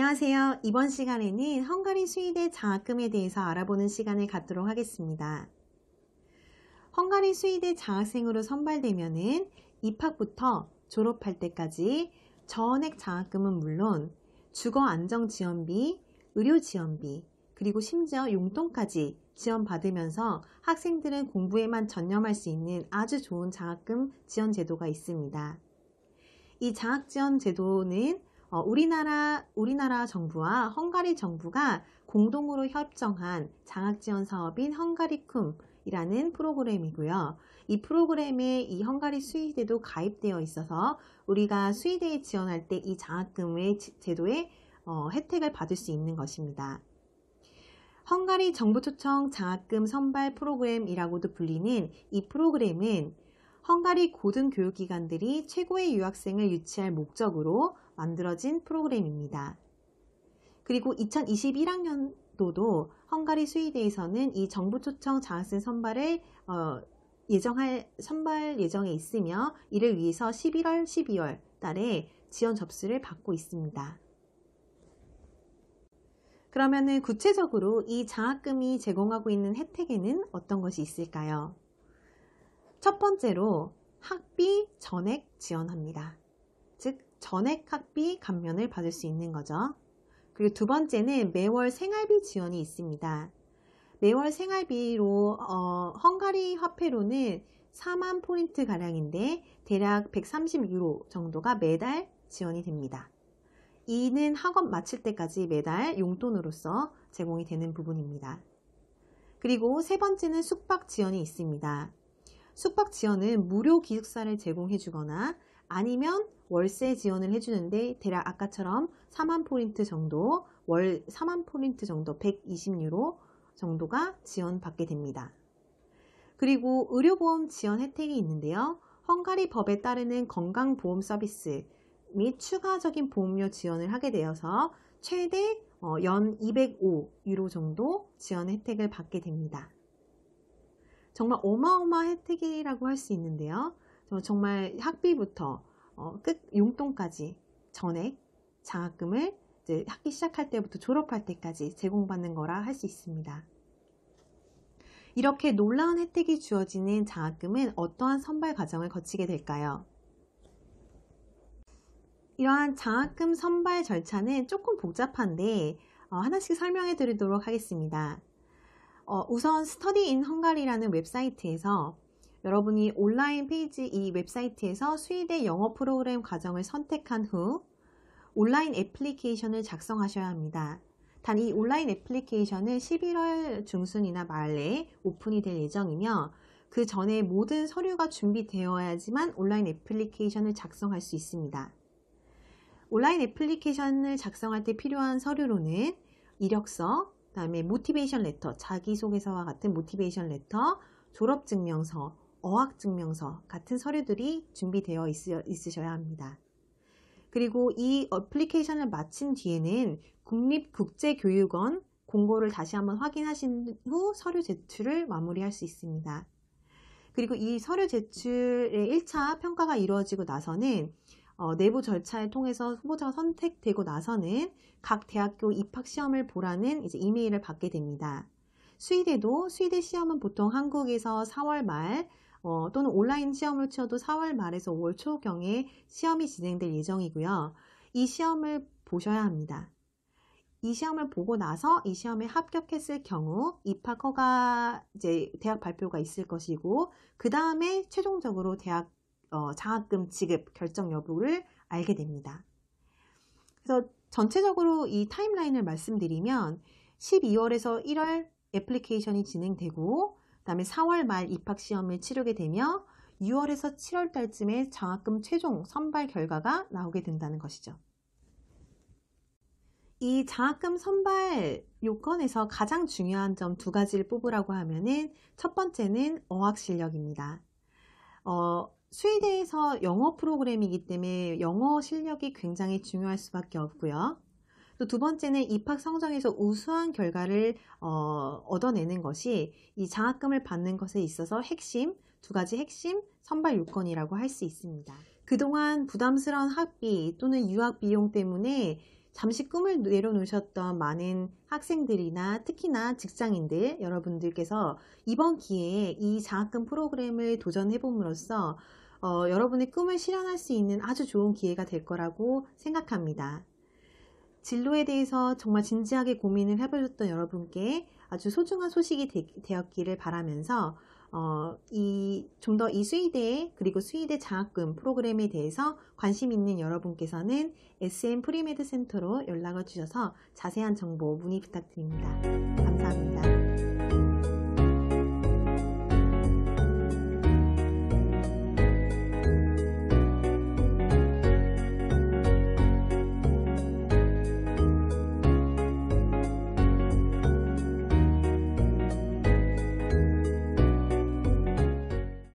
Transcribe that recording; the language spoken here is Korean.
안녕하세요. 이번 시간에는 헝가리 수의대 장학금에 대해서 알아보는 시간을 갖도록 하겠습니다. 헝가리 수의대 장학생으로 선발되면은 입학부터 졸업할 때까지 전액 장학금은 물론 주거 안정 지원비, 의료 지원비, 그리고 심지어 용돈까지 지원받으면서 학생들은 공부에만 전념할 수 있는 아주 좋은 장학금 지원 제도가 있습니다. 이 장학 지원 제도는 우리나라 정부와 헝가리 정부가 공동으로 협정한 장학지원 사업인 헝가리쿰이라는 프로그램이고요. 이 프로그램에 이 헝가리 수의대도 가입되어 있어서 우리가 수의대에 지원할 때 이 장학금의 제도의 혜택을 받을 수 있는 것입니다. 헝가리 정부 초청 장학금 선발 프로그램이라고도 불리는 이 프로그램은 헝가리 고등교육기관들이 최고의 유학생을 유치할 목적으로 만들어진 프로그램입니다. 그리고 2021학년도도 헝가리 수의대에서는 이 정부 초청 장학생 선발을 선발 예정에 있으며 이를 위해서 11월, 12월 달에 지원 접수를 받고 있습니다. 그러면은 구체적으로 이 장학금이 제공하고 있는 혜택에는 어떤 것이 있을까요? 첫 번째로 학비 전액 지원합니다. 즉 전액 학비 감면을 받을 수 있는 거죠. 그리고 두 번째는 매월 생활비 지원이 있습니다. 매월 생활비로 헝가리 화폐로는 4만 포인트 가량인데 대략 130유로 정도가 매달 지원이 됩니다. 이는 학업 마칠 때까지 매달 용돈으로서 제공이 되는 부분입니다. 그리고 세 번째는 숙박 지원이 있습니다. 숙박 지원은 무료 기숙사를 제공해 주거나 아니면 월세 지원을 해주는데 대략 아까처럼 4만 포인트 정도, 월 4만 포인트 정도, 120유로 정도가 지원받게 됩니다. 그리고 의료보험 지원 혜택이 있는데요. 헝가리 법에 따르는 건강보험 서비스 및 추가적인 보험료 지원을 하게 되어서 최대 연 205유로 정도 지원 혜택을 받게 됩니다. 정말 어마어마한 혜택이라고 할 수 있는데요. 정말 학비부터 끝 용돈까지 전액 장학금을 이제 학기 시작할 때부터 졸업할 때까지 제공받는 거라 할 수 있습니다. 이렇게 놀라운 혜택이 주어지는 장학금은 어떠한 선발 과정을 거치게 될까요? 이러한 장학금 선발 절차는 조금 복잡한데 하나씩 설명해 드리도록 하겠습니다. 우선 스터디 인 헝가리라는 웹사이트에서 여러분이 온라인 페이지 이 웹사이트에서 수의대 영어 프로그램 과정을 선택한 후 온라인 애플리케이션을 작성하셔야 합니다. 단 이 온라인 애플리케이션은 11월 중순이나 말에 오픈이 될 예정이며 그 전에 모든 서류가 준비되어야지만 온라인 애플리케이션을 작성할 수 있습니다. 온라인 애플리케이션을 작성할 때 필요한 서류로는 이력서, 그 다음에 모티베이션 레터, 자기소개서와 같은 모티베이션 레터, 졸업증명서, 어학증명서 같은 서류들이 준비되어 있으셔야 합니다. 그리고 이 애플리케이션을 마친 뒤에는 국립국제교육원 공고를 다시 한번 확인하신 후 서류 제출을 마무리할 수 있습니다. 그리고 이 서류 제출의 1차 평가가 이루어지고 나서는 내부 절차를 통해서 후보자가 선택되고 나서는 각 대학교 입학시험을 보라는 이제 이메일을 받게 됩니다. 수의대도 수의대 시험은 보통 한국에서 4월 말 또는 온라인 시험을 치러도 4월 말에서 5월 초경에 시험이 진행될 예정이고요. 이 시험을 보셔야 합니다. 이 시험을 보고 나서 이 시험에 합격했을 경우 입학 허가 이제 대학 발표가 있을 것이고 그 다음에 최종적으로 대학 장학금 지급 결정 여부를 알게 됩니다. 그래서 전체적으로 이 타임라인을 말씀드리면 12월에서 1월 애플리케이션이 진행되고 그 다음에 4월 말 입학시험을 치르게 되며 6월에서 7월 달쯤에 장학금 최종 선발 결과가 나오게 된다는 것이죠. 이 장학금 선발 요건에서 가장 중요한 점 두 가지를 뽑으라고 하면은 첫 번째는 어학 실력입니다. 수의대에서 영어 프로그램이기 때문에 영어 실력이 굉장히 중요할 수밖에 없고요. 또 두 번째는 입학 성적에서 우수한 결과를 얻어내는 것이 이 장학금을 받는 것에 있어서 두 가지 핵심 선발 요건이라고 할 수 있습니다. 그동안 부담스러운 학비 또는 유학 비용 때문에 잠시 꿈을 내려놓으셨던 많은 학생들이나 특히나 직장인들 여러분들께서 이번 기회에 이 장학금 프로그램을 도전해 봄으로써 여러분의 꿈을 실현할 수 있는 아주 좋은 기회가 될 거라고 생각합니다. 진로에 대해서 정말 진지하게 고민을 해보셨던 여러분께 아주 소중한 소식이 되었기를 바라면서 좀 더 이 수의대 그리고 수의대 장학금 프로그램에 대해서 관심 있는 여러분께서는 SM 프리메드 센터로 연락을 주셔서 자세한 정보 문의 부탁드립니다.